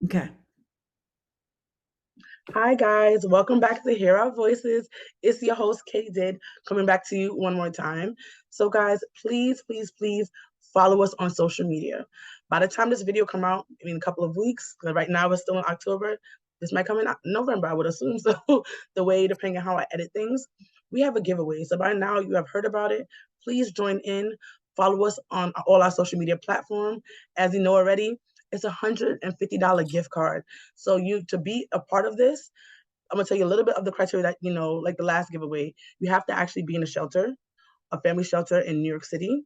Okay. Hi guys, welcome back to Hear Our Voices. It's your host Kay Did coming back to you one more time. So guys, please follow us on social media. By the time this video come out, in a couple of weeks, because right now we're still in October, this might come in November, I would assume. So the way, depending on how I edit things, we have a giveaway. So by now you have heard about it. Please join in. Follow us on all our social media platform. As you know already, it's $150 gift card. So you to be a part of this, I'm gonna tell you a little bit of the criteria that like the last giveaway. You have to actually be in a shelter, a family shelter in New York City,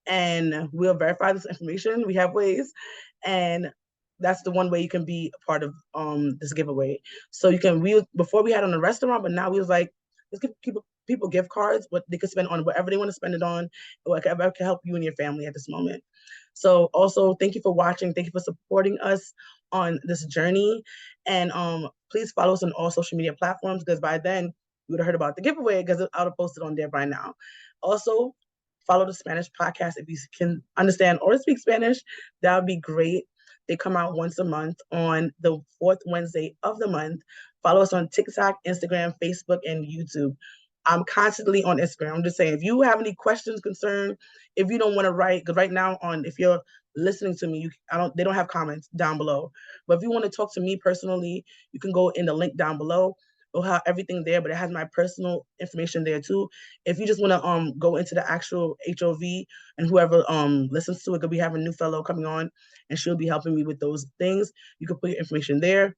and we'll verify this information. We have ways, and that's the one way you can be a part of this giveaway. So you can we before we had on the restaurant, but now we was like, let's give people gift cards, what they could spend on whatever they want to spend it on, whatever can help you and your family at this moment. So also thank you for watching. Thank you for supporting us on this journey. And please follow us on all social media platforms because by then you would have heard about the giveaway because I would have posted on there by now. Also, follow the Spanish podcast if you can understand or speak Spanish. That would be great. They come out once a month on the fourth Wednesday of the month. Follow us on TikTok, Instagram, Facebook, and YouTube. I'm constantly on Instagram. I'm just saying, if you have any questions, concern, if you don't want to write, because right now if you're listening to me, they don't have comments down below. But if you want to talk to me personally, you can go in the link down below. It'll have everything there, but it has my personal information there too. If you just want to go into the actual HOV and whoever listens to it, because we have a new fellow coming on and she'll be helping me with those things. You can put your information there.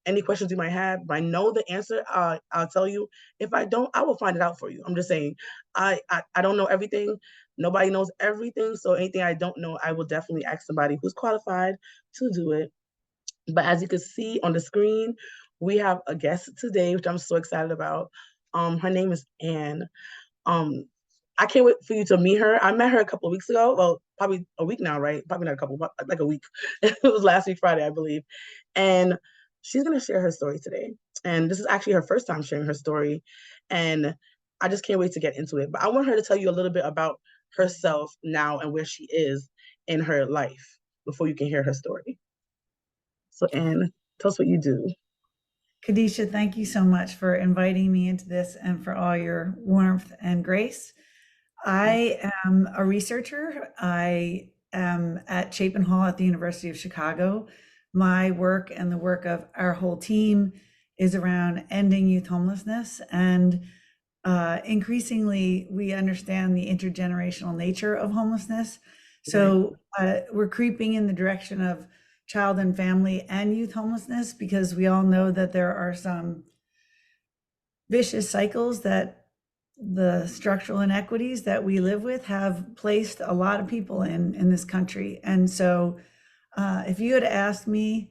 Any questions you might have, if I know the answer, I'll tell you. If I don't, I will find it out for you. I'm just saying, I don't know everything. Nobody knows everything. So anything I don't know, I will definitely ask somebody who's qualified to do it. But as you can see on the screen, we have a guest today, which I'm so excited about. Her name is Anne. Um, I can't wait for you to meet her. I met her a couple of weeks ago. Well, probably a week now, right? Probably not a couple, but like a week. It was last week, Friday, I believe. And she's going to share her story today. And this is actually her first time sharing her story. And I just can't wait to get into it. But I want her to tell you a little bit about herself now and where she is in her life before you can hear her story. So, Anne, tell us what you do. Khadisha, thank you so much for inviting me into this and for all your warmth and grace. I am a researcher. I am at Chapin Hall at the University of Chicago. My work and the work of our whole team is around ending youth homelessness. And increasingly, we understand the intergenerational nature of homelessness. So we're creeping in the direction of child and family and youth homelessness because we all know that there are some vicious cycles that the structural inequities that we live with have placed a lot of people in this country. And so if you had asked me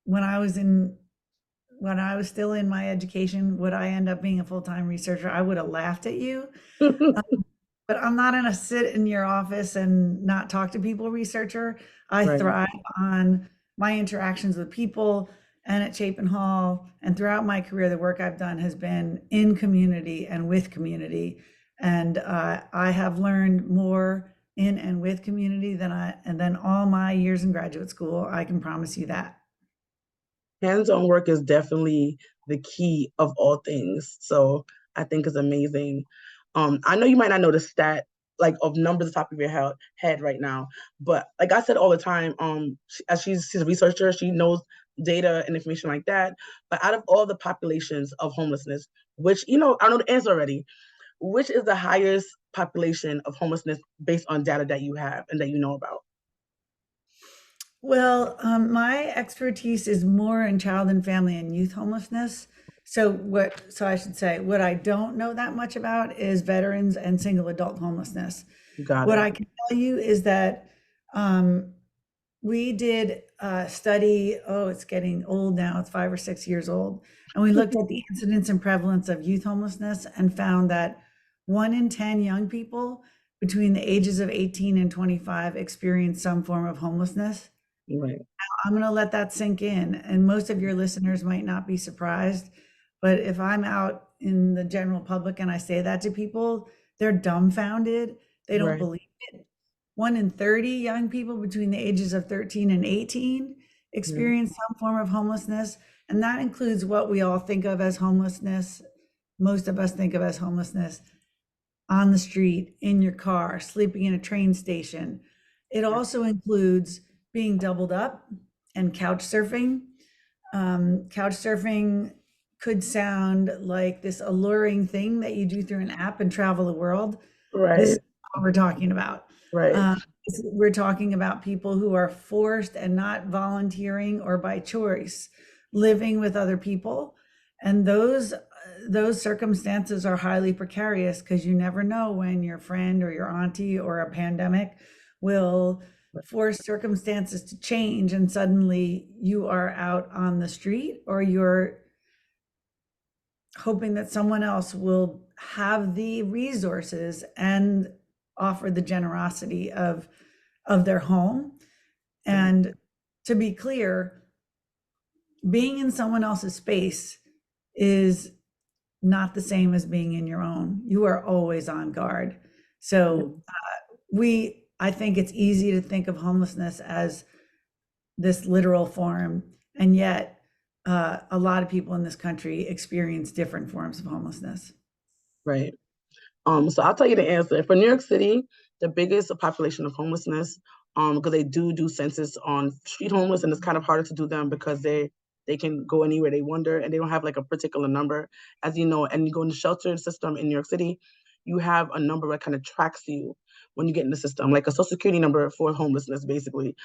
when I was still in my education, would I end up being a full-time researcher? I would have laughed at you. But I'm not in a sit in your office and not talk to people researcher. I Right. thrive on my interactions with people and at Chapin Hall. And throughout my career, the work I've done has been in community and with community. And I have learned more in and with community than all my years in graduate school. I can promise you that. Hands-on work is definitely the key of all things. So I think is amazing. I know you might not know the stat like of numbers at the top of your head right now, but like I said all the time, as she's a researcher, she knows data and information like that. But out of all the populations of homelessness, which I know the answer already, which is the highest population of homelessness based on data that you have and that you know about? Well, my expertise is more in child and family and youth homelessness. So I should say, what I don't know that much about is veterans and single adult homelessness. Got What it. I can tell you is that um, we did a study, oh, it's getting old now, it's 5 or 6 years old. And we looked at the incidence and prevalence of youth homelessness and found that 1 in 10 young people between the ages of 18 and 25 experience some form of homelessness. Right. I'm going to let that sink in. And most of your listeners might not be surprised. But if I'm out in the general public and I say that to people, they're dumbfounded. They don't Right. believe it. 1 in 30 young people between the ages of 13 and 18 experience some form of homelessness. And that includes what we all think of as homelessness. Most of us think of as homelessness on the street, in your car, sleeping in a train station. It also includes being doubled up and couch surfing. Couch surfing could sound like this alluring thing that you do through an app and travel the world. This Right. is what we're talking about. Right. We're talking about people who are forced and not volunteering or by choice living with other people. And those circumstances are highly precarious because you never know when your friend or your auntie or a pandemic will force circumstances to change and suddenly you are out on the street, or you're hoping that someone else will have the resources and offer the generosity of their home. And to be clear, being in someone else's space is not the same as being in your own. You are always on guard. So I think it's easy to think of homelessness as this literal form, and yet a lot of people in this country experience different forms of homelessness. Right. So I'll tell you the answer. For New York City, the biggest population of homelessness, because they do census on street homeless, and it's kind of harder to do them because they can go anywhere they wander, and they don't have like a particular number, as you know. And you go in the shelter system in New York City, you have a number that kind of tracks you when you get in the system, like a social security number for homelessness, basically.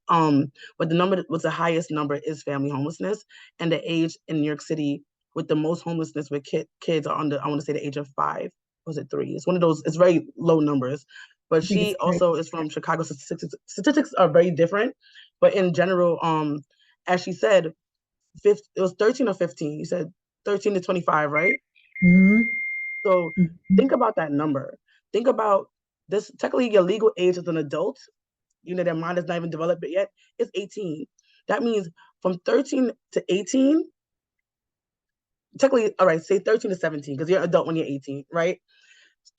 But the number with the highest number is family homelessness, and the age in New York City with the most homelessness with kids are under, I want to say, the age of 5. Was it 3? It's one of those. It's very low numbers. But I think it's she also is from Chicago. Statistics are very different, but in general, as she said, it was 13 or 15. You said 13 to 25, right? Mhm. So think about that number. Think about this. Technically, your legal age as an adult, their mind is not even developed yet, is 18. That means from 13 to 18, technically, all right, say 13 to 17, because you're an adult when you're 18, right?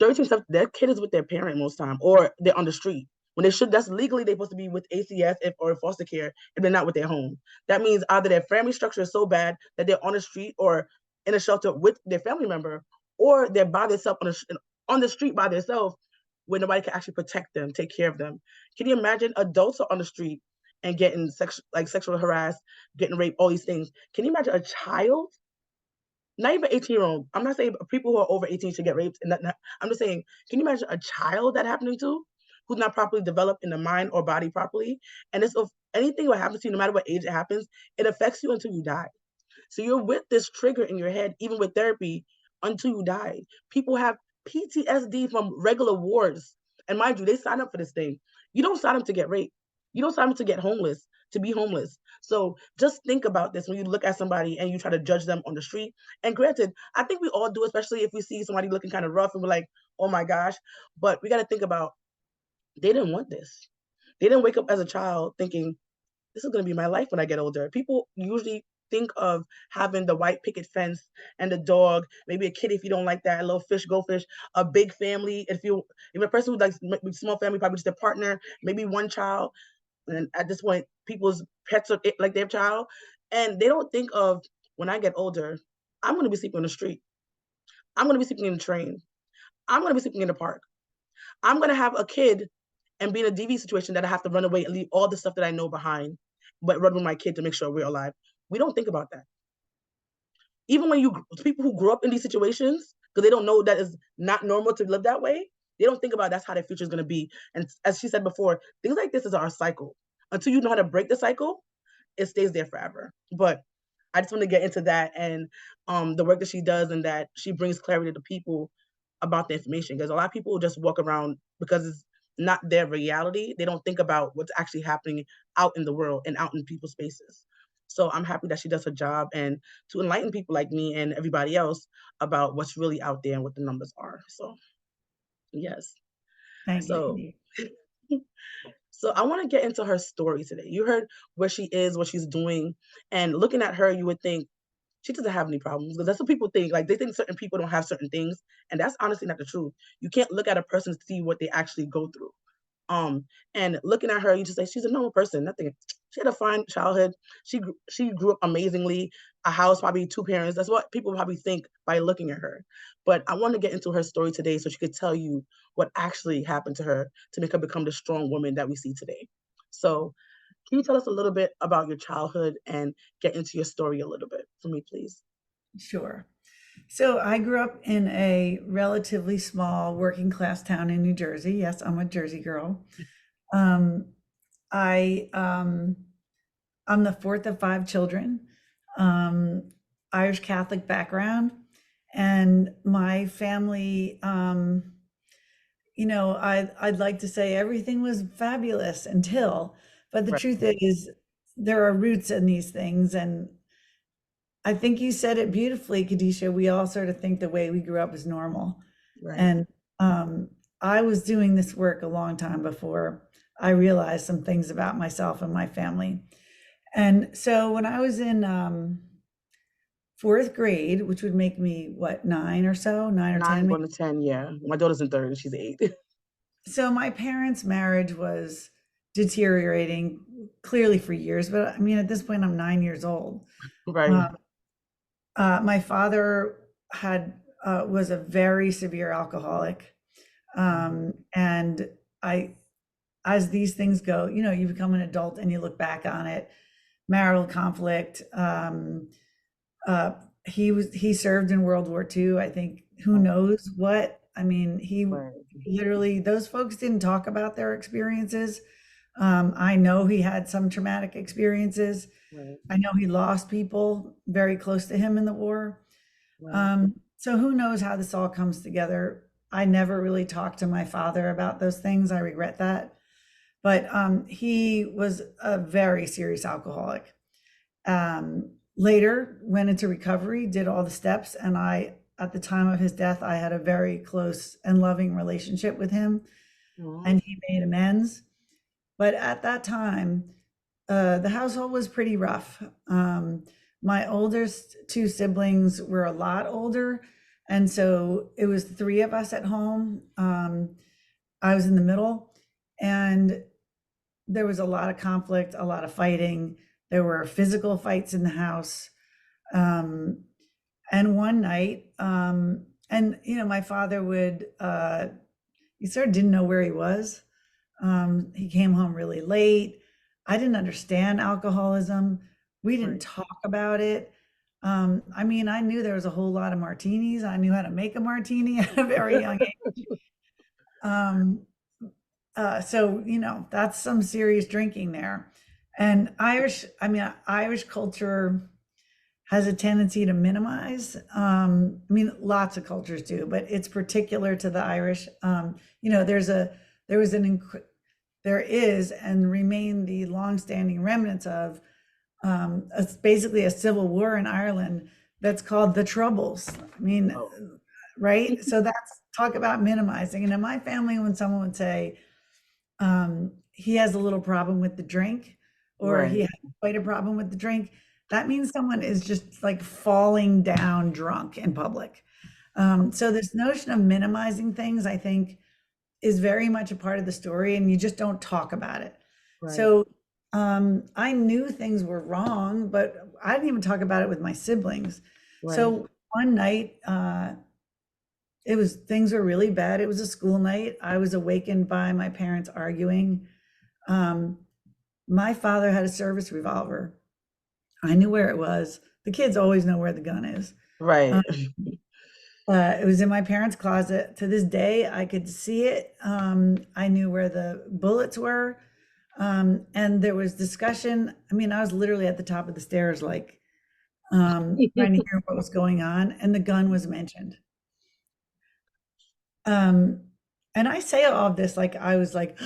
13 to 17, that kid is with their parent most time, or they're on the street. When they should, that's legally they're supposed to be with ACS or foster care if they're not with their home. That means either their family structure is so bad that they're on the street or in a shelter with their family member, or they're by themselves on the street by themselves where nobody can actually protect them, take care of them. Can you imagine adults are on the street and getting sexual harassed, getting raped, all these things? Can you imagine a child? Not even 18-year-old. I'm not saying people who are over 18 should get raped. I'm just saying, can you imagine a child that happening to, who's not properly developed in the mind or body properly? And if anything will happen to you, no matter what age it happens, it affects you until you die. So you're with this trigger in your head, even with therapy, until you die. People have PTSD from regular wars. And mind you, they sign up for this thing. You don't sign up to get raped. You don't sign up to get homeless, to be homeless. So just think about this when you look at somebody and you try to judge them on the street. And granted, I think we all do, especially if we see somebody looking kind of rough and we're like, oh my gosh. But we got to think about, they didn't want this. They didn't wake up as a child thinking, this is going to be my life when I get older. People usually think of having the white picket fence and the dog, maybe a kid if you don't like that, a little fish, goldfish, a big family. If a person who likes small family, probably just a partner, maybe one child. And at this point, people's pets are like their child. And they don't think of, when I get older, I'm going to be sleeping on the street. I'm going to be sleeping in the train. I'm going to be sleeping in the park. I'm going to have a kid and be in a DV situation that I have to run away and leave all the stuff that I know behind, but run with my kid to make sure we're alive. We don't think about that. Even when people who grew up in these situations, because they don't know that it's not normal to live that way, they don't think about that's how their future is going to be. And as she said before, things like this is our cycle. Until you know how to break the cycle, it stays there forever. But I just want to get into that and the work that she does, and that she brings clarity to people about the information, because a lot of people just walk around because it's not their reality. They don't think about what's actually happening out in the world and out in people's spaces. So I'm happy that she does her job and to enlighten people like me and everybody else about what's really out there and what the numbers are. So yes. Thank you, So Katie. so I want to get into her story today. You heard where she is, what she's doing, and looking at her, you would think she doesn't have any problems, because that's what people think. Like, they think certain people don't have certain things, and that's honestly not the truth. You can't look at a person to see what they actually go through. And looking at her, you just say she's a normal person. Nothing. She had a fine childhood. She grew up amazingly. A house, probably two parents. That's what people probably think by looking at her. But I want to get into her story today so she could tell you what actually happened to her to make her become the strong woman that we see today. So, can you tell us a little bit about your childhood and get into your story a little bit for me, please? Sure. So I grew up in a relatively small working class town in New Jersey. Yes, I'm a Jersey girl. Um, I I'm the fourth of five children, um, Irish Catholic background, and my family. I'd like to say everything was fabulous until, but the Right, truth is, there are roots in these things, and I think you said it beautifully, Kadisha. We all sort of think the way we grew up is normal. right. And I was doing this work a long time before I realized some things about myself and my family. And so when I was in fourth grade, which would make me what, nine or so, nine or 9 10. going to 10, yeah. My daughter's in 3rd, she's 8. So my parents' marriage was deteriorating clearly for years. But I mean, at this point, I'm 9 years old. Right, Um, my father had was a very severe alcoholic, and I, as these things go, you become an adult and you look back on it. Marital conflict. Uh, he served in World War II. I think who right, knows what. I mean, he right, literally those folks didn't talk about their experiences. I know he had some traumatic experiences. right, I know he lost people very close to him in the war. right, So who knows how this all comes together? I never really talked to my father about those things. I regret that. But he was a very serious alcoholic. Later, went into recovery, did all the steps, and at the time of his death, I had a very close and loving relationship with him, mhm, and he made amends. But at that time, the household was pretty rough. My oldest two siblings were a lot older, and so it was three of us at home. I was in the middle, and there was a lot of conflict, a lot of fighting. There were physical fights in the house. Um, and one night, and my father would, he sort of didn't know where he was. He came home really late. I didn't understand alcoholism. We didn't right, talk about it. I mean, I knew there was a whole lot of martinis. I knew how to make a martini at a very young age. Um, so, that's some serious drinking there. And Irish culture has a tendency to minimize. I mean, lots of cultures do, but it's particular to the Irish. There was there is and remain the longstanding remnants of basically a civil war in Ireland that's called the Troubles. I mean, oh, right? So that's talk about minimizing. And in my family, when someone would say he has a little problem with the drink, or he right, has quite a problem with the drink, that means someone is just like falling down drunk in public. So this notion of minimizing things, I think, is very much a part of the story, and you just don't talk about it. right, So I knew things were wrong, but I didn't even talk about it with my siblings. right, So one night, things were really bad. It was a school night. I was awakened by my parents arguing. Um, my father had a service revolver. I knew where it was. The kids always know where the gun is. right, It was in my parents' closet. To this day, I could see it. I knew where the bullets were. And there was discussion. I mean, I was literally at the top of the stairs, like trying to hear what was going on, and the gun was mentioned. Um, and I say all of this like I was like,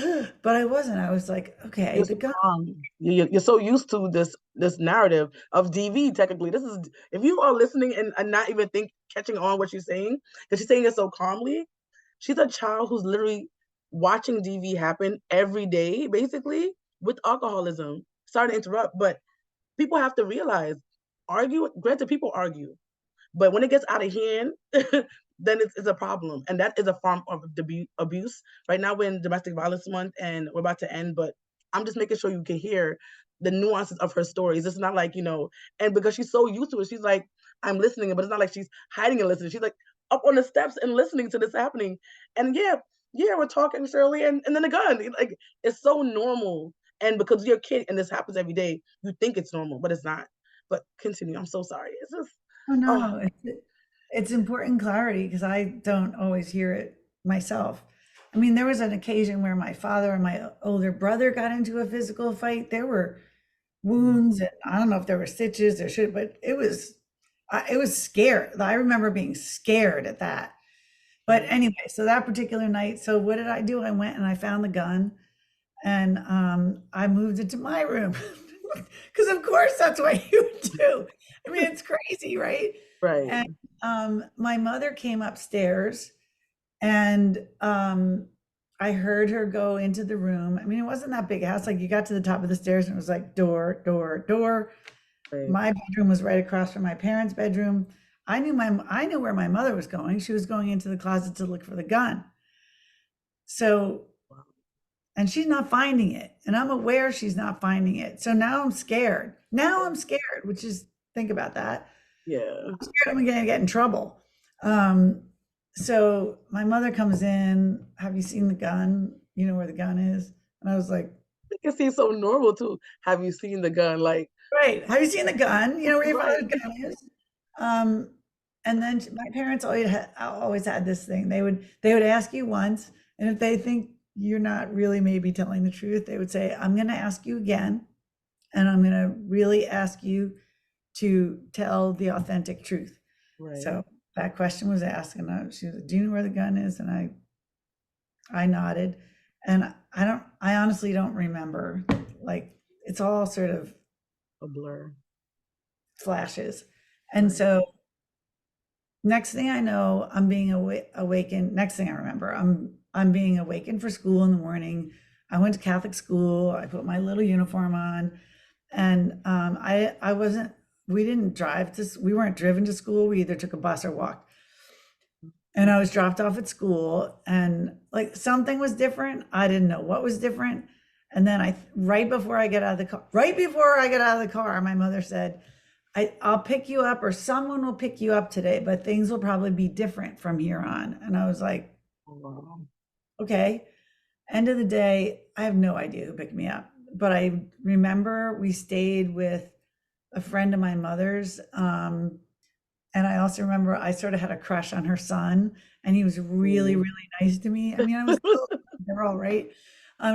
but I wasn't. I was like, okay, You're the so gun. calm. You're so used to this narrative of DV. Technically, this is if you are listening and not even catching on what she's saying, because she's saying it so calmly. She's a child who's literally watching DV happen every day, basically with alcoholism. Sorry to interrupt, but people have to realize, granted, people argue, but when it gets out of hand, then it's a problem. And that is a form of abuse. Right now we're in Domestic Violence Month and we're about to end, but I'm just making sure you can hear the nuances of her stories. It's not like, and because she's so used to it, she's like, I'm listening, but it's not like she's hiding and listening. She's like up on the steps and listening to this happening. And yeah, we're talking, Shirley, and then the gun. Like, it's so normal. And because you're a kid and this happens every day, you think it's normal, but it's not. But continue. I'm so sorry. It's just, Oh, oh, no, it's important clarity because I don't always hear it myself. I mean, there was an occasion where my father and my older brother got into a physical fight. There were wounds, and I don't know if there were stitches or shit, but it was scared. I remember being scared at that. But anyway, so that particular night, so what did I do? I went and I found the gun and I moved it to my room because of course that's what you would do. I mean, it's crazy, right? right, And my mother came upstairs and I heard her go into the room. I mean, it wasn't that big a house. Like you got to the top of the stairs and it was like door, door, door. right. My bedroom was right across from my parents' bedroom. I knew where my mother was going. She was going into the closet to look for the gun. So, Wow. and she's not finding it. And I'm aware she's not finding it. So now I'm scared. Now I'm scared, which is, think about that. Yeah. I'm scared I'm gonna get in trouble. Um, so my mother comes in, have you seen the gun? You know where the gun is? And I was like, It can seem so normal too. Have you seen the gun? Like, right, have you seen the gun? You know where your right, father's gun is? Um, and then my parents always had this thing. They would ask you once, and if they think you're not really maybe telling the truth, they would say, I'm gonna ask you again, and I'm gonna really ask you to tell the authentic truth. right. So that question was asked, and she was, do you know where the gun is? And I nodded, and I honestly don't remember. Like it's all sort of A blur. flashes. And Right. so next thing I know, I'm being awakened. Next thing I remember, I'm being awakened for school in the morning. I went to Catholic school. I put my little uniform on, and I wasn't. We didn't drive to. We weren't driven to school. We either took a bus or walked. And I was dropped off at school, and like something was different. I didn't know what was different. And then right before I get out of the car, right before I get out of the car, my mother said, I'll pick you up or someone will pick you up today, but things will probably be different from here on. And I was like, Oh, wow. okay. End of the day, I have no idea who picked me up, but I remember we stayed with a friend of my mother's. And I also remember I sort of had a crush on her son, and he was really, Ooh. really nice to me. I mean, I was still a girl, right?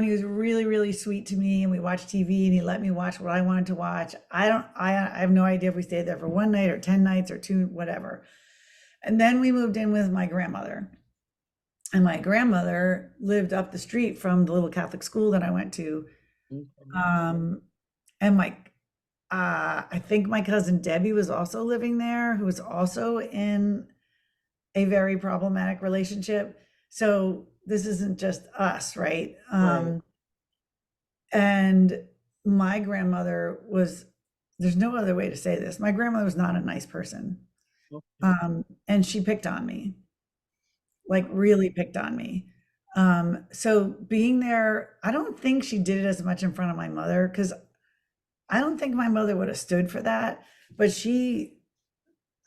He was really, really sweet to me, and we watched TV, and he let me watch what I wanted to watch. I have no idea if we stayed there for one night or 10 nights or two, whatever. And then we moved in with my grandmother, and my grandmother lived up the street from the little Catholic school that I went to. Okay. Um, and I think my cousin Debbie was also living there, who was also in a very problematic relationship. So this isn't just us, right? Right. And my grandmother was, there's no other way to say this. My grandmother was not a nice person. Okay. And she picked on me, like really picked on me. So being there, I don't think she did it as much in front of my mother because I don't think my mother would have stood for that. But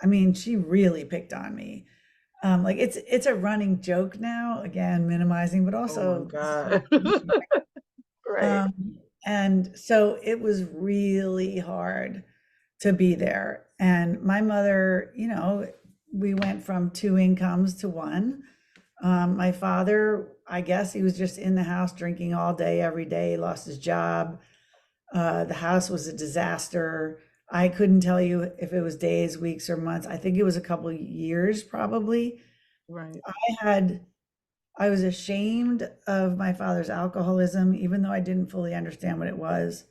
I mean, she really picked on me. Like it's a running joke now, again, minimizing, but Oh my also this is God. what Right. and so it was really hard to be there. And my mother, we went from two incomes to one. My father, I guess he was just in the house drinking all day, every day, lost his job. The house was a disaster. I couldn't tell you if it was days, weeks, or months. I think it was a couple of years probably. Right. I had I was ashamed of my father's alcoholism, even though I didn't fully understand what it was.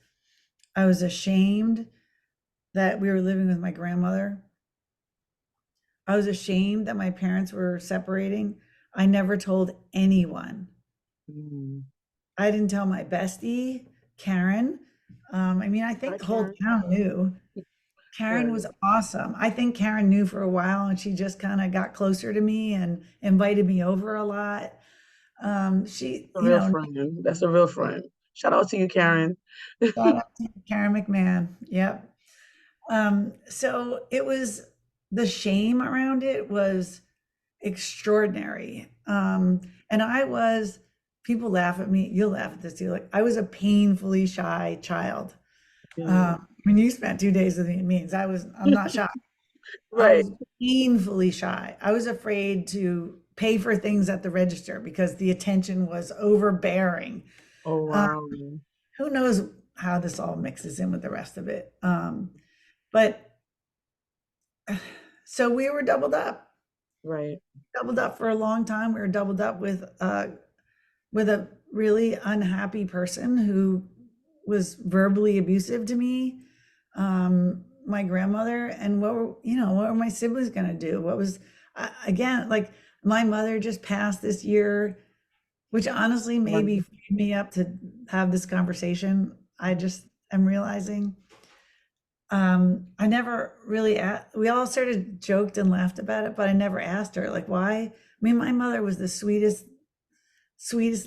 I was ashamed that we were living with my grandmother. I was ashamed that my parents were separating. I never told anyone. Mm. I didn't tell my bestie, Karen. I mean, I think Hi, the whole Karen. town knew. Karen Right. was awesome. I think Karen knew for a while and she just kind of got closer to me and invited me over a lot. She, A real friend. That's a real friend. Shout out to you, Karen. shout out to Karen McMahon. Yep. So it was, the shame around it was extraordinary. And people laugh at me, you'll laugh at this too. Like, I was a painfully shy child. Yeah. When you spent 2 days with me, it means I'm not shy. I Right. was painfully shy. I was afraid to pay for things at the register because the attention was overbearing. Oh, Um, wow. who knows how this all mixes in with the rest of it. But so we were Right. doubled up for a long time. We were doubled up with a really unhappy person who was verbally abusive to me, my grandmother, and what were my siblings going to do? Again, like, my mother just passed this year, which honestly Right. maybe freed me up to have this conversation. I just am realizing, I never really we all sort of joked and laughed about it, but I never asked her, like, why. I mean, my mother was the sweetest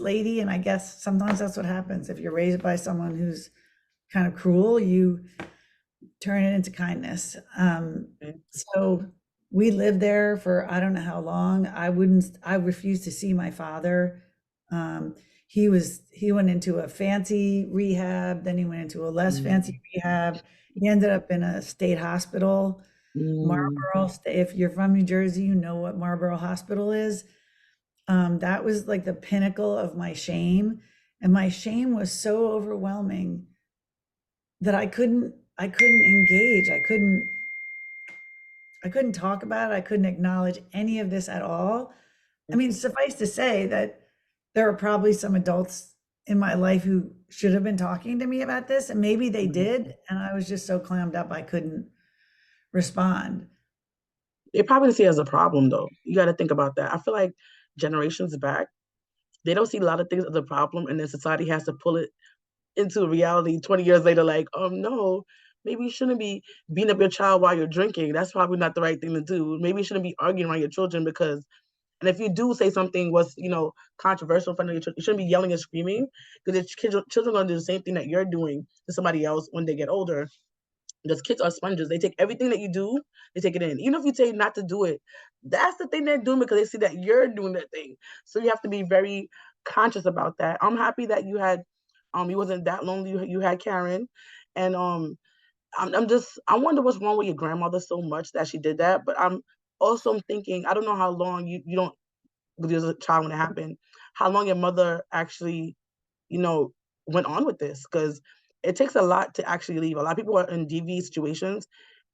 lady, and I guess sometimes that's what happens if you're raised by someone who's kind of cruel, you turn it into kindness. Okay. So we lived there for I don't know how long. I refused to see my father. um, he went into a fancy rehab, then he went into a less Mm. fancy rehab. He ended up in a state hospital, Mm. Marlboro. If you're from New Jersey, you know what Marlboro Hospital is. That was like the pinnacle of my shame. And my shame was so overwhelming that I couldn't engage. I couldn't talk about it. I couldn't acknowledge any of this at all. I mean, suffice to say that there are probably some adults in my life who should have been talking to me about this, and maybe they Right. did, and I was just so clammed up I couldn't respond. They probably see it as a problem, though. You got to think about that. I feel like generations back, they don't see a lot of things as a problem, and then society has to pull it into reality 20 years later, like, no, maybe you shouldn't be beating up your child while you're drinking. That's probably not the right thing to do. Maybe you shouldn't be arguing around your children because, and if you do say something was, controversial in front of your children, you shouldn't be yelling and screaming because your children are going to do the same thing that you're doing to somebody else when they get older. Because kids are sponges. They take everything that you do, they take it in. Even if you say not to do it, that's the thing they're doing because they see that you're doing that thing. So you have to be very conscious about that. I'm happy that you wasn't that lonely. You had Karen, and I wonder what's wrong with your grandmother so much that she did that. But I'm thinking, I don't know how long you don't, because you was a child when it happened, how long your mother actually you know, went on with this because it takes a lot to actually leave. A lot of people are in DV situations.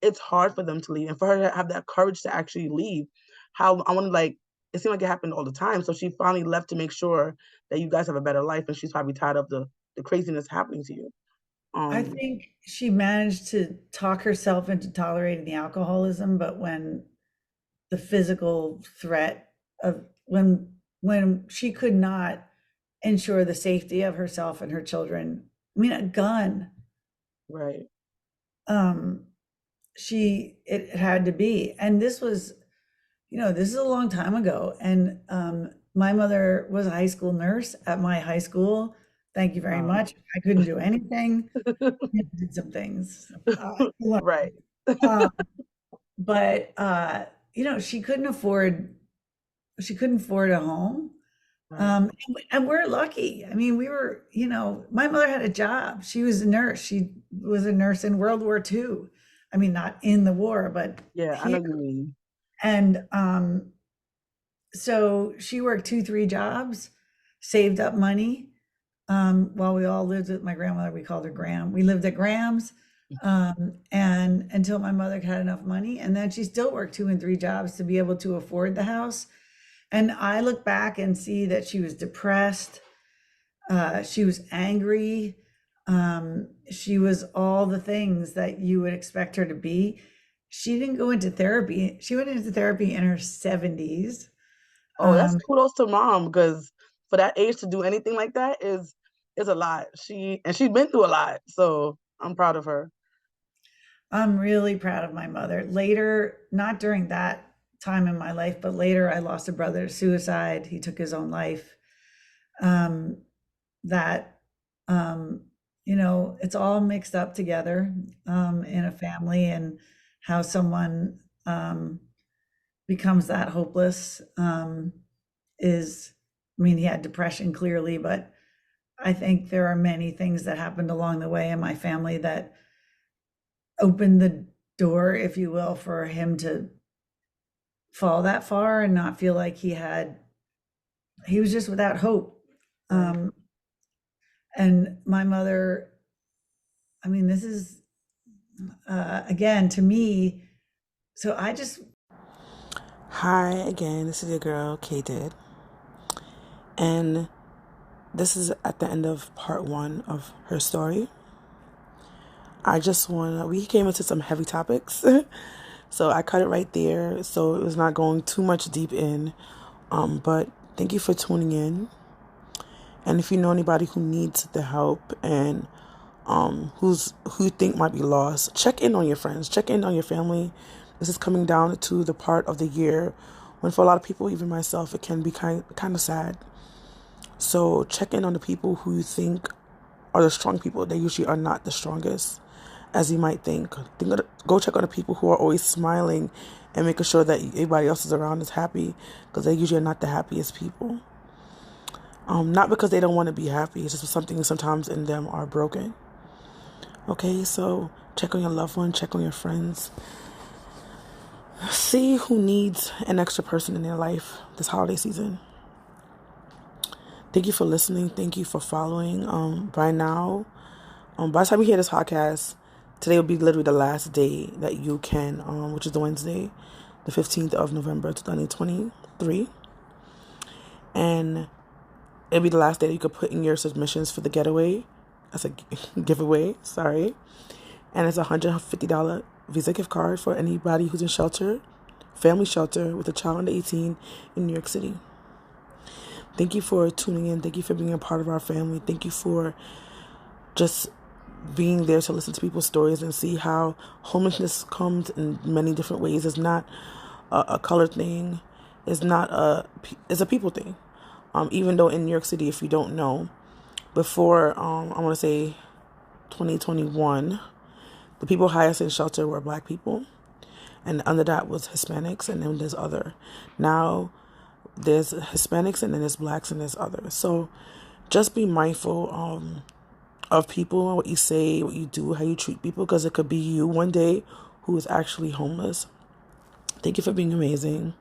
It's hard for them to leave, and for her to have that courage to actually leave. How I want to like. It seemed like it happened all the time. So she finally left to make sure that you guys have a better life, and she's probably tired of the craziness happening to you. I Um, think she managed to talk herself into tolerating the alcoholism, but when the physical threat of when she could not ensure the safety of herself and her children, I mean, a gun, right, um, it had to be. And this is a long time ago. And my mother was a high school nurse at my high school. Thank you very wow, much. I couldn't do anything. I did some things. right, Uh, but she couldn't afford a home. right, And we're lucky. I mean, my mother had a job. She was a nurse. She was a nurse in World War II. I mean, not in the war, but yeah, I here. know what you mean. And so she worked 2, 3 jobs, saved up money. While we all lived with my grandmother, we called her Gram. We lived at Gram's, and until my mother had enough money, and then she still worked 2 and 3 jobs to be able to afford the house. And I look back and see that she was depressed. She was angry. She was all the things that you would expect her to be. She didn't go into therapy. She went into therapy in her 70s. Oh, that's Um, kudos to mom because for that age to do anything like that is a lot. She's been through a lot, so I'm proud of her. I'm really proud of my mother. Later, not during that time in my life, but later I lost a brother to suicide. He took his own life. Um, that, um, it's all mixed up together in a family, and how someone becomes that hopeless is, I mean, he had depression clearly, but I think there are many things that happened along the way in my family that opened the door, if you will, for him to fall that far and not feel like he was just without hope. Right. And my mother, I mean, this is, again, to me, so I just. Hi again, this is your girl, K Did. And this is at the end of part 1 of her story. We came into some heavy topics. So I cut it right there. So it was not going too much deep in. But thank you for tuning in. And if you know anybody who needs the help and who you think might be lost, check in on your friends, check in on your family. This is coming down to the part of the year when for a lot of people, even myself, it can be kind of sad. So check in on the people who you think are the strong people. They usually are not the strongest, as you might think. Go check on the people who are always smiling and making sure that everybody else is around is happy, because they usually are not the happiest people. Not because they don't want to be happy. It's just something sometimes in them are broken. Okay, so check on your loved one, check on your friends. See who needs an extra person in their life this holiday season. Thank you for listening. Thank you for following. By now, by the time you hear this podcast, today will be literally the last day that you can, which is the Wednesday, the 15th of November, 2023. And it'll be the last day that you could put in your submissions for the getaway. That's a giveaway, sorry. And it's a $150 Visa gift card for anybody who's in shelter, family shelter with a child under 18 in New York City. Thank you for tuning in. Thank you for being a part of our family. Thank you for just being there to listen to people's stories and see how homelessness comes in many different ways. It's not a color thing. It's a people thing. Even though in New York City, if you don't know, before, I want to say 2021, the people highest in shelter were Black people. And under that was Hispanics, and then there's other. Now there's Hispanics, and then there's Blacks, and there's others. So just be mindful of people, what you say, what you do, how you treat people, because it could be you one day who is actually homeless. Thank you for being amazing.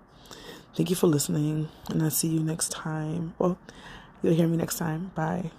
Thank you for listening, and I'll see you next time. Well, you'll hear me next time. Bye.